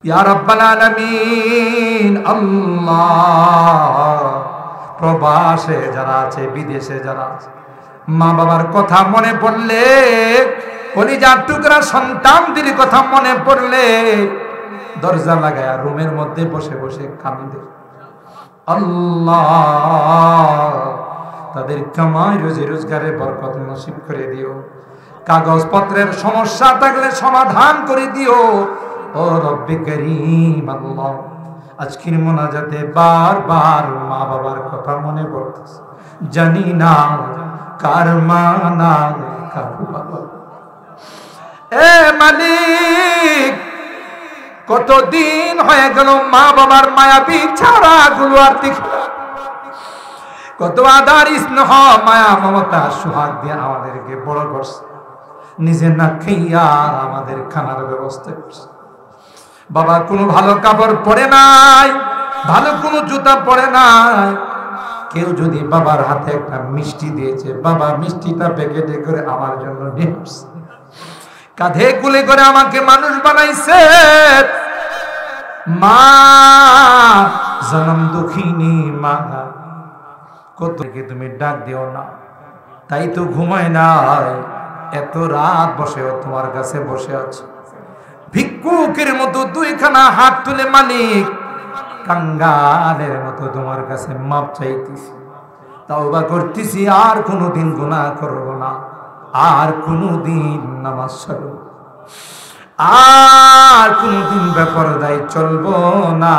ইয়া রাব্বাল আলামিন আল্লাহ, প্রবাসে যারা আছে, বিদেশে যারা আছে, মা বাবার কথা মনে পড়লে, কলিজার টুকরা সন্তানদের কথা মনে পড়লে দরজা লাগায়া রুমের মধ্যে বসে বসে কান্দে। আল্লাহ, তাদের কামাই রুজি রোজগারে বরকত নসিব করে দিও, কাগজপত্রের সমস্যা থাকলে সমাধান করে দিও। ও রব্বে করিম আল্লাহ, আজকের মোনাজাতে বারবার মা বাবার কথা মনে পড়তেছে, জানি না কার মা না কার বাবা। এ মালিক, কতদিন হয়ে গেল মা বাবার মায়াবী ছাড়া গুলো আর দেখি, কত আদর স্নেহ মায়া মমতা সুহাগ দিয়ে আমাদেরকে বড় করছে, নিজে না খাইয়া আমাদের খানার ব্যবস্থা করছে। বাবা কোনো ভালো কাপড় পরে নাই, ভালো কোনো জুতা পরে নাই। কেউ যদি বাবার হাতে একটা মিষ্টি দিয়েছে, বাবা মিষ্টিটা প্যাকেটে করে আমার জন্য নিয়ে আসছে, কাঁধে কুলে করে আমাকে মানুষ বানাইছে। মা জনম দুঃখিনী মা, কতকে তুমি ডাক দিও না, তাই তো ঘুমায় নাই, এত রাত বসেও তোমার কাছে বসে আছে। ভিক্ষুকের মতো দুইখানা হাত তুলে মালিক কাঙ্গালের মতো তোমার কাছে মাপ চাইতেছি, তাওবা করতেছি, আর কোনোদিন গুনাহ করব না, আর কোনোদিন নামাজ ছাড়ব, আর কোনোদিন বেপরদায় চলবো না,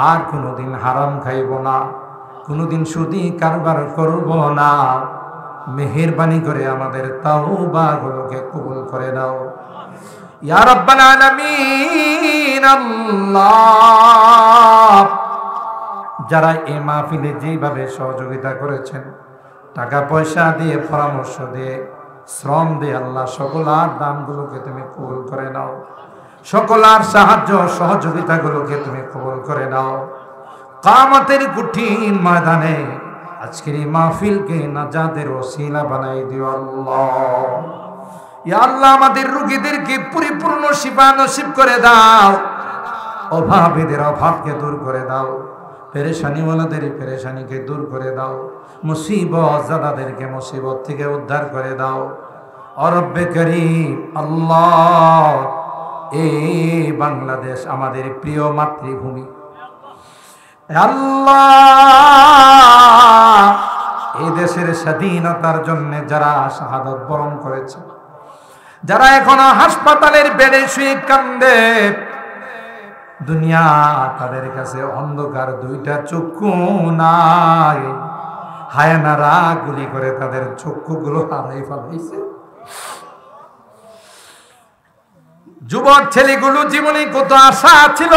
আর কোনোদিন হারাম খাইব না, কোনোদিন সুদি কারবার করব না। মেহেরবানি করে আমাদের তাওবা গুলোকে কবুল করে দাও ইয়া রাব্বাল আলামিন। আল্লাহ, যারা এই মাহফিলে যেভাবে সহযোগিতা করেছেন, টাকা পয়সা দিয়ে, পরামর্শ দিয়ে, শ্রম দিয়ে, আল্লাহ সকলার দানগুলোকে তুমি কবুল করে নাও, সকলার সাহায্য সহযোগিতাগুলোকে তুমি কবুল করে নাও। কিয়ামতের কঠিন ময়দানে আজকের এই মাহফিলকে নাজাতের ওসিলা বানাই দিও আল্লাহ। ইয়া আল্লাহ, আমাদের রোগীদেরকে পরিপূর্ণ শিফা নসিব করে দাও, অভাবীদের অভাবকে দূর করে দাও, পেরেশানিওয়ালাদের পেরেশানিকে দূর করে দাও, মুসিবত জাদাদেরকে মুসিবত থেকে উদ্ধার করে দাও। ও রব্বে করিম আল্লাহ, এই বাংলাদেশ আমাদের প্রিয় মাতৃভূমি, আল্লাহ এই দেশের স্বাধীনতার জন্য যারা শাহাদাত বরণ করেছে, যারা এখনো হাসপাতালের বেডে শুয়ে কান্দে, দুনিয়া তাদের কাছে অন্ধকার, দুইটা চক্ষু নাই, হায়নারা গুলি করে তাদের চক্ষুগুলো হারাই ফেলাইছে। যুবক ছেলেগুলো জীবনে কত আশা ছিল,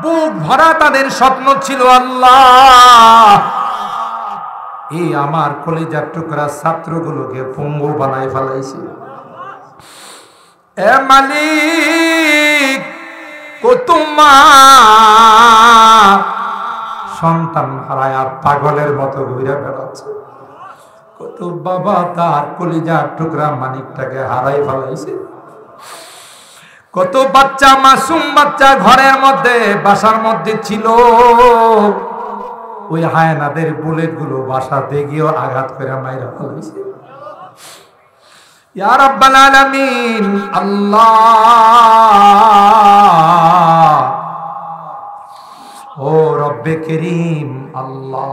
বুক ভরা তাদের স্বপ্ন ছিল, আল্লাহ এই আমার কলিজার টুকরা ছাত্রগুলোকে পঙ্গু বানাই ফেলাইছে। এ মালিক, কত মা সন্তান হারায়া পাগলের মতো ঘুরে বেড়াচ্ছে, কত বাবা তার কলিজার টুকরা মানিকটাকে হারাই ফেলাইছে, কত বাচ্চা, মাসুম বাচ্চা ঘরের মধ্যে, বাসার মধ্যে ছিল, ওই হায়নাদের বুলেট গুলো বাসাতে গিয়েও আঘাত করে মাইরা ফেলাইছে। ইয়া রাব্বাল আলামিন আল্লাহ, ও রব্বে করিম আল্লাহ,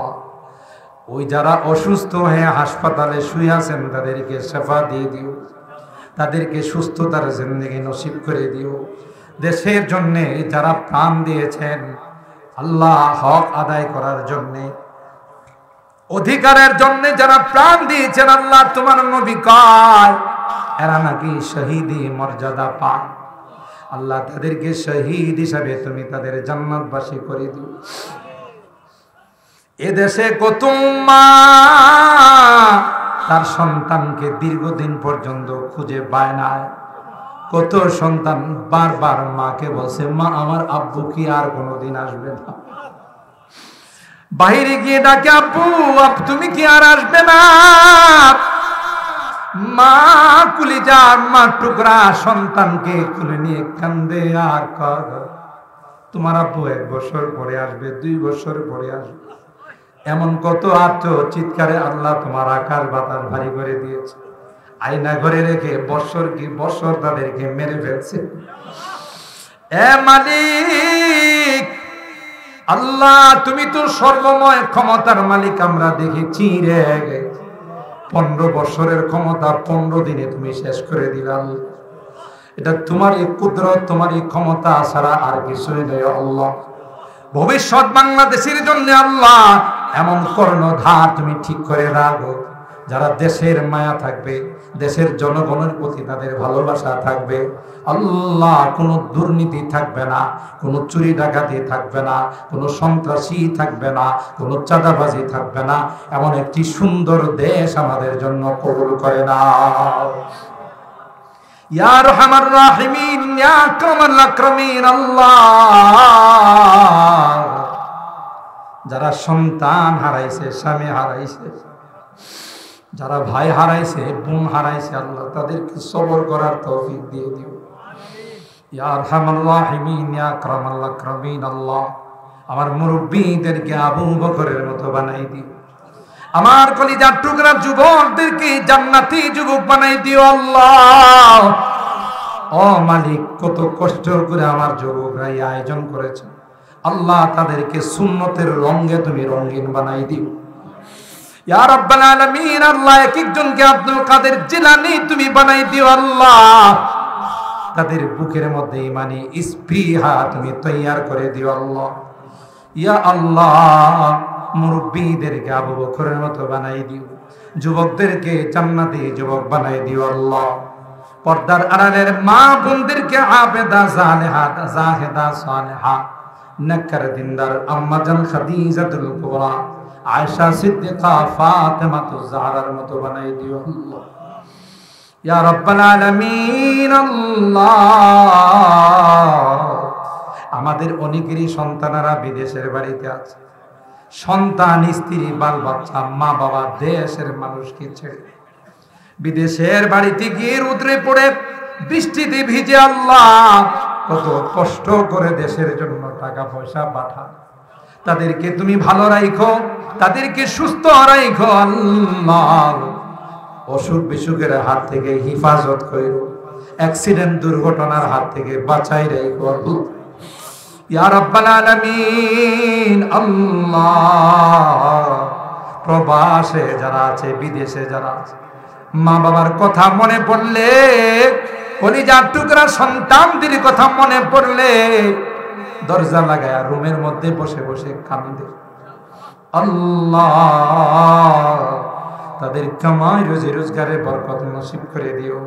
ওই যারা অসুস্থ হয়ে হাসপাতালে শুয়ে আছেন তাদেরকে শিফা দিয়ে দিও, তাদেরকে সুস্থতার জিন্দেগি নসিব করে দিও। দেশের জন্য যারা প্রাণ দিয়েছেন আল্লাহ, হক আদায় করার জন্য, অধিকারের জন্য যারা প্রাণ দিয়েছেন আল্লাহ, তোমার নবী কয় এরা নাকি শহীদি মর্যাদা পায়, আল্লাহ তাদেরকে শহীদ হিসাবে তুমি তাদের জান্নাতবাসী করে দিও। এদেশে কত মা তার সন্তানকে দীর্ঘদিন পর্যন্ত খুঁজে পায় না, কত সন্তান বারবার মাকে বলছে, মা আমার আব্বু কি আর কোনোদিন আসবে না, বাইরে গিয়ে ডাকে, আব্বু তুমি কি আর আসবে না, মা কুলিজার মা টুকরা সন্তানকে কুলে নিয়ে কান্দে আর কর, তোমার আব্বু 1 বছর পরে আসবে, 2 বছর পরে আসবে। এমন কত আত্ম চিৎকারে আল্লাহ তোমার আকাশ বাতাস ভারী করে দিয়েছে। আয়না ঘরে রেখে বছর কি বছর তাদেরকে মেরে ফেলছে। এ মালিক আল্লাহ, তুমি তো সর্বময় ক্ষমতার মালিক, আমরা দেখেছি রে। 15 বছরের ক্ষমতা 15 দিনে তুমি শেষ করে দিলাম। এটা তোমারই কুদরত, তোমারই ক্ষমতা ছাড়া আর কিছুই নয় আল্লাহ। ভবিষ্যৎ বাংলাদেশের জন্য আল্লাহ এমন কর্ণধার তুমি ঠিক করে রাখো, যারা দেশের মায়া থাকবে, দেশের জনগণের প্রতি তাদের ভালোবাসা থাকবে। আল্লাহ, কোনো দুর্নীতি থাকবে না, কোনো চুরি ডাকাতি থাকবে না, কোনো সন্ত্রাসী থাকবে না, কোনো চাঁদাবাজি থাকবে না। এমন একটি সুন্দর দেশ আমাদের জন্য কবুল করে নাও ইয়া আরহামার রাহিমিন, ইয়া আকরামাল আকরামিন। আল্লাহ, যারা সন্তান হারাইছে, স্বামী হারাইছে, যারা ভাই হারাইছে, বোন হারাইছে, আল্লাহ তাদেরকে সবর করার তৌফিক দিয়ে দিও ইয়া আরহামার রাহিমিন, ইয়া আকরামাল আকরামিন। আল্লাহ, আমার মুরব্বিদেরকে আবু বকরের মতো বানাই দিও, আমার কলিজার টুকরা যুবকদেরকে জান্নাতি যুবক বানাই দিও আল্লাহ। ও মালিক, কত কষ্ট করে আমার যুবকরা এই আয়োজন করেছে আল্লাহ, তাদেরকে সুন্নতের রঙে তুমি রঙিন বানাই দিও ইয়া রাব্বাল আলামিন। আল্লাহ, এক একজনকে আব্দুল কাদের জিলানী তুমি বানাই দিও আল্লাহ, তাদের বুকের মধ্যে ঈমানি স্পৃহা তুমি তৈয়ার করে দিও আল্লাহ। ইয়া আল্লাহ, মুরব্বিদেরকে আবু বকরের মতো বানাই দিও, যুবকদেরকে জান্নাতি যুবক বানাই দিও আল্লাহ। পর্দার আড়ালের মা বোনদেরকে আবেদা জালেহা জাহেদা সালেহা নেককার দিনদার আম্মা জান খাদিজাতুল কুবরা, আয়েশা সিদ্দিকা, ফাতেমাতুজ জাহরার মতো বানাই দিও আল্লাহ ইয়া রাব্বাল আলামিন। আল্লাহ, আমাদের অনেকেরই সন্তানেরা বিদেশের বাড়িতে আছে, সন্তান, স্ত্রী, বাল বাচ্চা, মা বাবা দেশের মানুষকে ছেড়ে বিদেশের বাড়িতে গিয়ে রোদে পড়ে বৃষ্টিতে ভিজে আল্লাহ কত কষ্ট করে দেশের জন্য টাকা পয়সা পাঠায়। তাদেরকে তুমি ভালো রাখো, তাদেরকে সুস্থ রাখো আল্লাহ, অসুখ বিসুখের হাত থেকে হেফাজত করো, অ্যাক্সিডেন্ট দুর্ঘটনার হাত থেকে বাঁচাই রাখো আল্লাহ ইয়া রাব্বাল আলামিন। আল্লাহ, প্রবাসে যারা আছে, বিদেশে যারা আছে, মা বাবার কথা মনে পড়লে, কলিজার টুকরা সন্তানদের কথা মনে পড়লে দরজা লাগায়া রুমের মধ্যে বসে বসে কান্দে। আল্লাহ, তাদের কামাই রুজি রোজগারে বরকত নসিব করে দিও,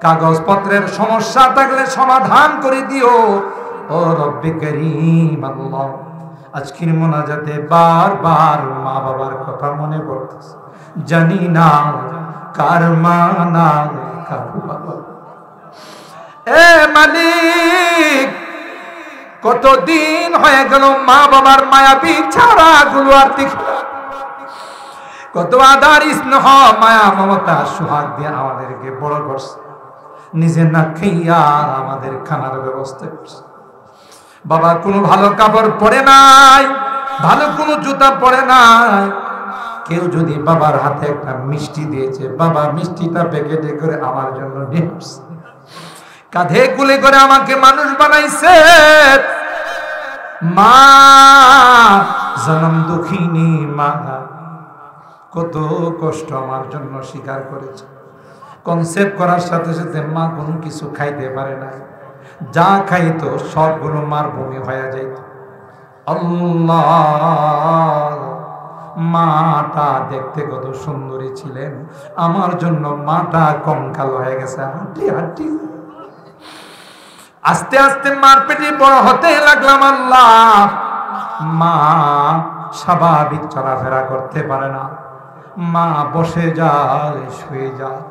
কাগজপত্রের সমস্যা থাকলে সমাধান করে দিও ও রব্বে করিম। আল্লাহ, আজকের মোনাজাতে বারবার মা বাবার কথা মনে পড়তেছে, জানি না কার মা না কার বাবা। এ মালিক, কতদিন হয়ে গেল মা বাবার মায়াবী ছাড়া গুলো আর কত আদার স্নেহ মায়া মমতা সুহাগ দিয়ে আমাদেরকে বড় করছে, নিজে না খাইয়া আমাদের খানার ব্যবস্থা করছে। বাবা কোনো ভালো কাপড় পরে নাই, ভালো কোনো জুতা পরে নাই। কেউ যদি বাবার হাতে একটা মিষ্টি দিয়েছে, বাবা মিষ্টিটা প্যাকেটে করে আমার জন্য নিয়ে আসছে, কাঁধে কুলে করে আমাকে মানুষ বানাইছে। মা জনম দুঃখিনী মা কত কষ্ট আমার জন্য স্বীকার করেছে। কনসেপ্ট করার সাথে সাথে মা কোনো কিছু খাইতে পারে না, যা খাইতো সবগুলো মার বমি হয়ে যাইত। আল্লাহ, মাটা দেখতে কত সুন্দরী ছিলেন, আমার জন্য মাটা কঙ্কাল হয়ে গেছে, হাঁটি হাঁটি। আস্তে আস্তে মার পেটে বড় হতে লাগলাম আল্লাহ। মা স্বাভাবিক চলাফেরা করতে পারে না, মা বসে যায়, শুয়ে যায়।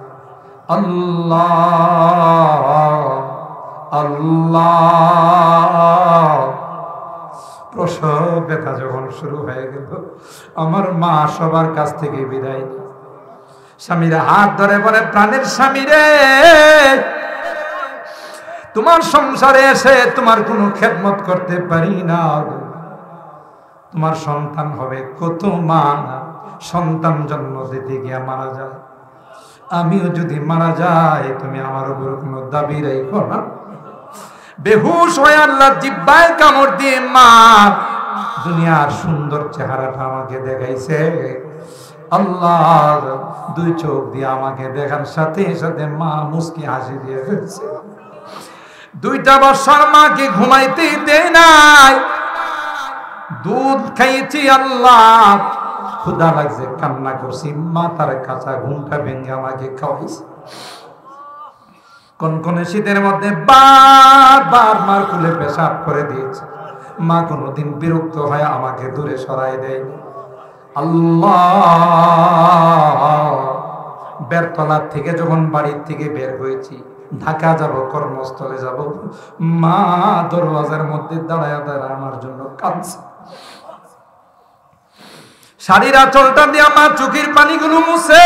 আল্লাহ আল্লাহ, প্রসব ব্যথা যখন শুরু হয়ে গেল, আমার মা সবার কাছ থেকে বিদায় নিয়ে স্বামীর হাত ধরে বলে, প্রাণের স্বামী রে, তোমার সংসারে এসে তোমার কোনো খেদমত করতে পারি না। তোমার সন্তান হবে, কত মা সন্তান জন্ম দিতে গিয়া মারা যায়, আমিও যদি মারা যাই তুমি আমার উপর কোনো দাবি রাখো না। বেহুশ হয়ে আল্লাহ জিব্বায় কামড় দিয়ে মা দুনিয়ার সুন্দর চেহারাটা আমাকে দেখাইছে। আল্লাহ দুই চোখ দিয়ে আমাকে দেখার সাথে সাথে মা মুস্কি হাসি দিয়ে ফেলছে। 2টা বছর মাকে ঘুমাইতে দেয় নাই, দুধ খাইছি, আল্লাহ ক্ষুধা লাগছে, কান্না করছি, মা তার কাঁচা ঘুমটা ভেঙে আমাকে খাওয়াইছে। কনকনে শীতের মধ্যে বারবার মার কুলে পেশাব করে দিয়েছে, মা কোনোদিন বিরক্ত হয়ে আমাকে দূরে সরাই দেয়। আল্লাহ বেরতলা থেকে যখন বাড়ির থেকে বের হয়েছি, ঢাকা যাব, কর্মস্থলে যাব, মা দরওয়াজার মধ্যে দাঁড়ায় দাঁড়ায় আমার জন্য কাঁদছে। শাড়ির আঁচলটা দিয়ে আমার চোখের পানিগুলো মুছে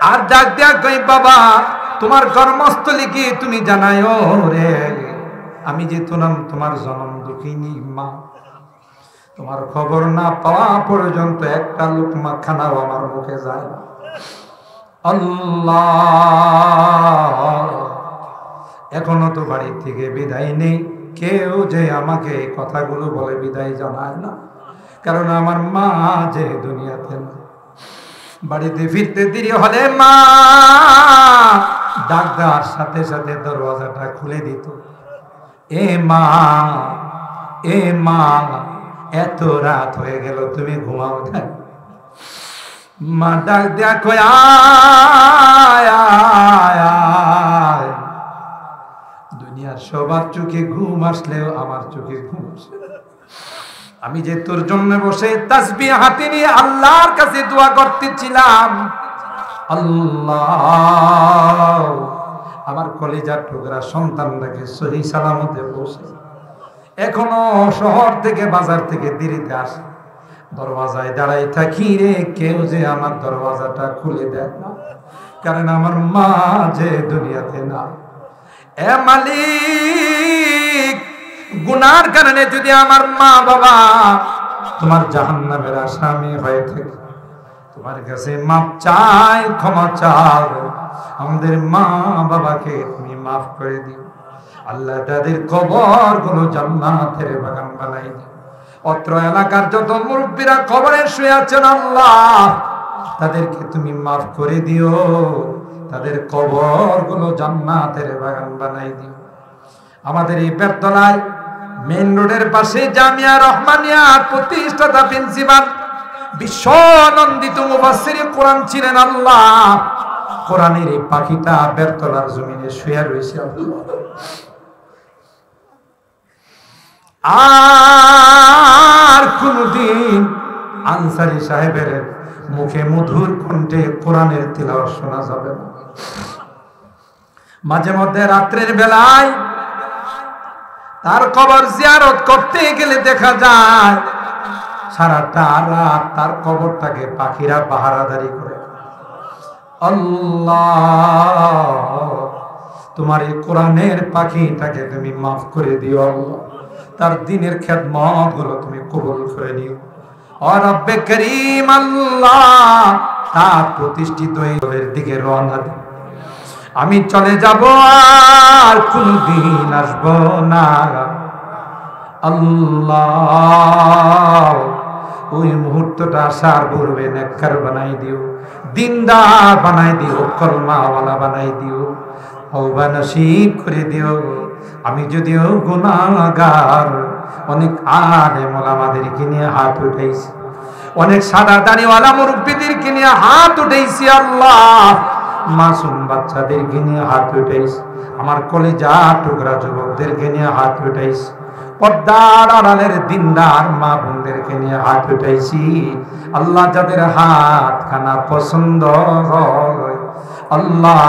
আর ডাক দিয়া কই, বাবা তোমার কর্মস্থলে কি তুমি জানায়ও রে, আমি যে তোমার জনম দুঃখিনী মা, তোমার খবর না পাওয়া পর্যন্ত একটা লোকমা খানাও আমার মুখে যায় না। আল্লাহ এখনো তো বাড়ি থেকে বিদায় নেই, কেউ যে আমাকে এই কথাগুলো বলে বিদায় জানায় না, কারণ আমার মা যে দুনিয়াতে না। বাড়িতে ফিরতে দেরি হলে মা ডাক দেওয়ার সাথে সাথে দরওয়াজাটা খুলে দিত। এ মা, এ মা, এত রাত হয়ে গেল, তুমি ঘুমাও না। মা ডাক দেয়া কই, আয় আয় আয়। দুনিয়ার সবার চোখে ঘুম আসলেও আমার চোখে ঘুম আসে। আমি যে তোর জন্য বসে তাসবিহ হাতে নিয়ে আল্লাহর কাছে দোয়া করতেছিলাম, আল্লাহ আমার কলিজার টুকরা সন্তানটাকে সহি সালামতে বসে, এখনো শহর থেকে বাজার থেকে দেরিতে আসে, দরওয়াজায় দাঁড়াই থাকি রে, কেউ যে আমার দরওয়াজাটা খুলে দেয় না, কারণ আমার মা যে দুনিয়াতে না। এ মালিক, গুনার কারণে যদি আমার মা বাবা তোমার জাহান্নামের আসামি হয়ে থাকে, তোমার কাছে মাপ চাই, ক্ষমা চাও, আমাদের মা বাবাকে তুমি মাফ করে দিও। আল্লাহ তাদের কবর গুলো জান্নাতের বাগান বানাই দিও। অত্র এলাকার যত মুরব্বীরা কবরে শুয়ে আছেন, আল্লাহ তাদেরকে তুমি মাফ করে দিও, তাদের কবর গুলো জান্নাতের বাগান বানাই দিও। আমাদের এই বেরতলায় মেইন রোডের পাশে জামিয়া রহমানিয়ার প্রতিষ্ঠাতা প্রিন্সিপাল বিশ্বনন্দিত মুফাসসির কোরআন ছিলেন। আল্লাহ কোরআনের এই পাখিটা বেরতলার জমিনে শুয়ে রয়েছে। আর কোনদিন আনসারী সাহেবের মুখে মধুর কণ্ঠে কোরআনের তিলাওয়াত শোনা যাবে না। মাঝে মধ্যে রাত্রের বেলায় তার কবর জিয়ারত করতে গেলে দেখা যায় সারাটা রাত তার কবরটাকে পাখিরা পাহারাদারি করে। আল্লাহ তোমার এই কোরআনের পাখিটাকে তুমি মাফ করে দিও আল্লাহ, তার দিনের খেদমত গুলো তুমি কবুল করে নিও। ও রব্বে করিম, আল্লাহ তার প্রতিষ্ঠিত এর দিকে রওনা দিও। আমি চলে যাব, আর কোনদিন আসব না। আল্লাহ ওই মুহূর্তটা আসার পূর্বে নেককার বানাই দিও, দিনদার বানাই দিও, কলমাওয়ালা বানাই দিও, তওবা নসিব করে দিও। আমি যদিও গুনাহগার, অনেক আলেম ওলামাদেরকে নিয়ে হাত উঠাইছি, অনেক সাদা দাড়িওয়ালা মুরব্বিদেরকে নিয়ে হাত উঠাইছি, আল্লাহ মাসুম বাচ্চাদেরকে নিয়ে হাত উঠাইছি, আমার কলিজা টুকরা যুবকদেরকে নিয়ে হাত উঠাইছি, পর্দার আড়ালের দিনদার মা বোনদেরকে নিয়ে হাত উঠাইছি। আল্লাহ যাদের হাত খানা পছন্দ হয়, আল্লাহ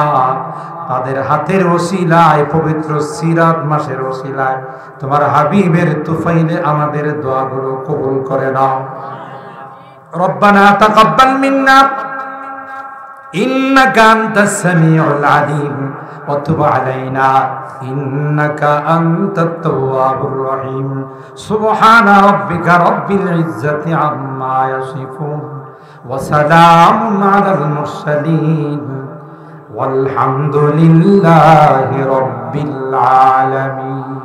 তাদের হাতের ওসিলায়, পবিত্র সিরাত মাসের ওসিলায়, তোমার হাবিবের তুফাইলে আমাদের দোয়াগুলো কবুল করে নাও। রব্বানা তাকাব্বাল মিন্না إنك أنت السميع العليم وتب علينا إنك أنت التواب الرحيم سبحان ربك رب العزة عما يصفون وسلام على المرسلين والحمد لله رب العالمين.